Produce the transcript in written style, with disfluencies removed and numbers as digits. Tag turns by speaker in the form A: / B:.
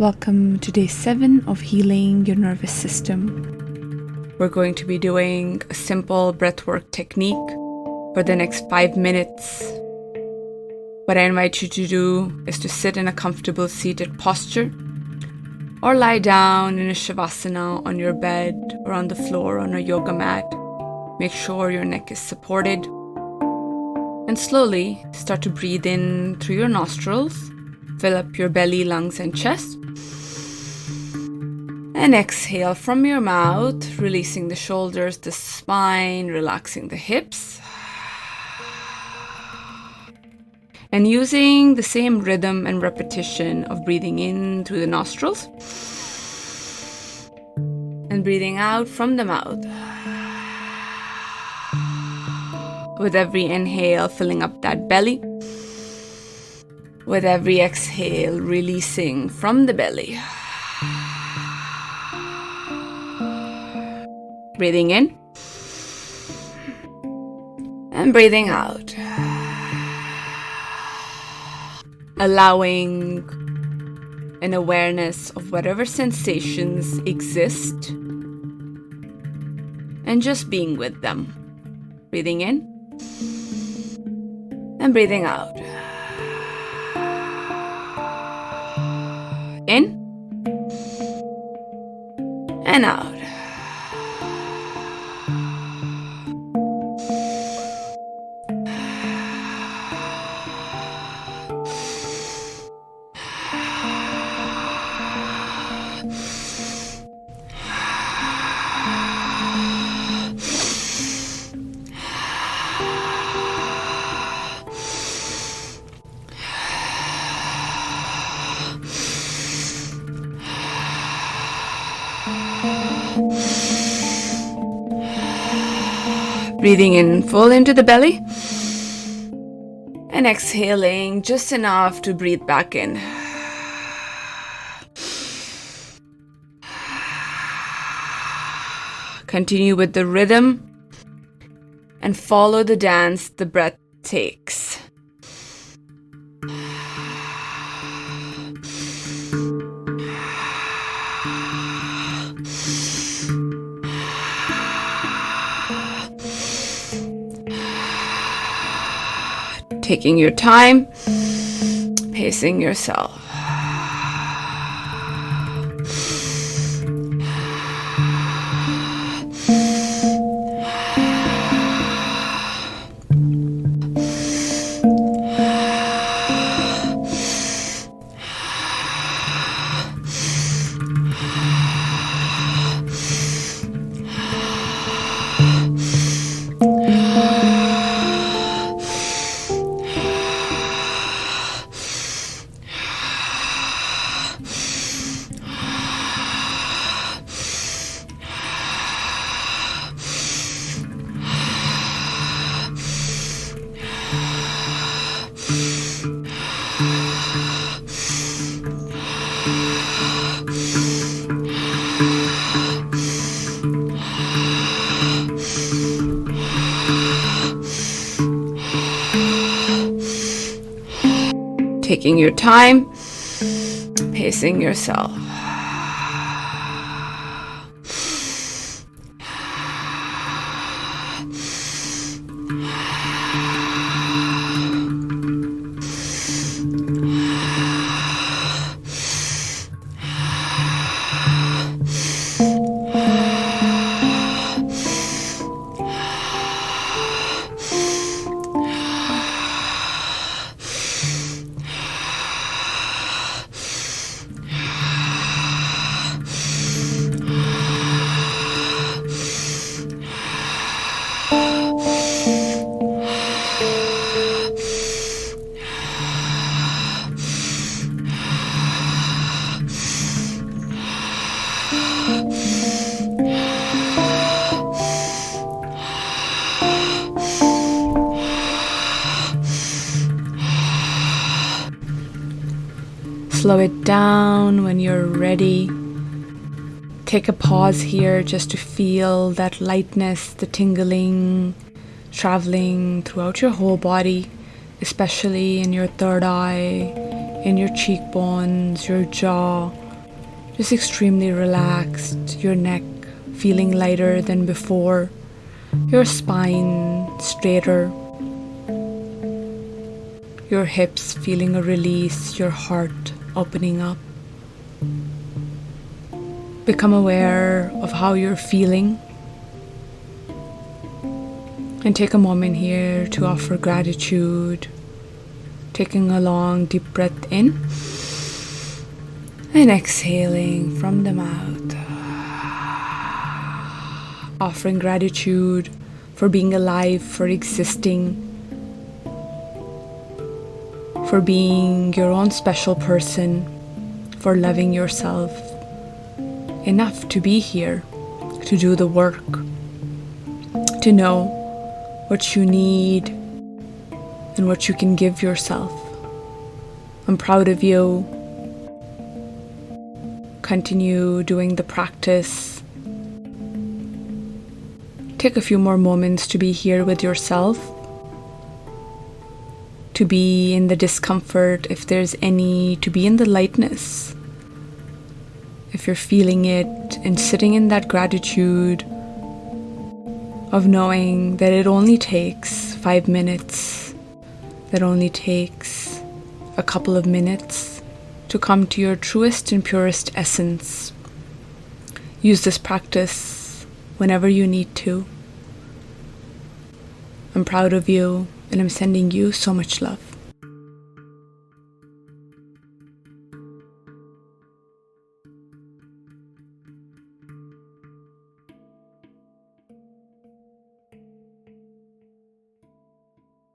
A: Welcome to day 7 of healing your nervous system. We're going to be doing a simple breathwork technique for the next 5 minutes. What I invite you to do is to sit in a comfortable seated posture or lie down in a shavasana on your bed or on the floor on a yoga mat. Make sure your neck is supported. And slowly start to breathe in through your nostrils. Fill up your belly, lungs, and chest. And exhale from your mouth, releasing the shoulders, the spine, relaxing the hips. And using the same rhythm and repetition of breathing in through the nostrils and breathing out from the mouth. With every inhale, filling up that belly. With every exhale, releasing from the belly. Breathing in and breathing out. Allowing an awareness of whatever sensations exist and just being with them. Breathing in and breathing out. In and out. Breathing in full into the belly and exhaling just enough to breathe back in. Continue with the rhythm and follow the dance the breath takes. Taking your time, pacing yourself. Taking your time, pacing yourself. Slow it down when you're ready. Take a pause here just to feel that lightness, the tingling, traveling throughout your whole body, especially in your third eye, in your cheekbones, your jaw, just extremely relaxed, your neck feeling lighter than before, your spine straighter, your hips feeling a release, your heart opening up. Become aware of how you're feeling and take a moment here to offer gratitude, taking a long deep breath in and exhaling from the mouth. Offering gratitude for being alive, for existing, for being your own special person, for loving yourself enough to be here, to do the work, to know what you need and what you can give yourself. I'm proud of you. Continue doing the practice. Take a few more moments to be here with yourself, to be in the discomfort if there's any, to be in the lightness if you're feeling it, and sitting in that gratitude of knowing that it only takes 5 minutes, that only takes a couple of minutes to come to your truest and purest essence. Use this practice whenever you need to. I'm proud of you, and I'm sending you so much love.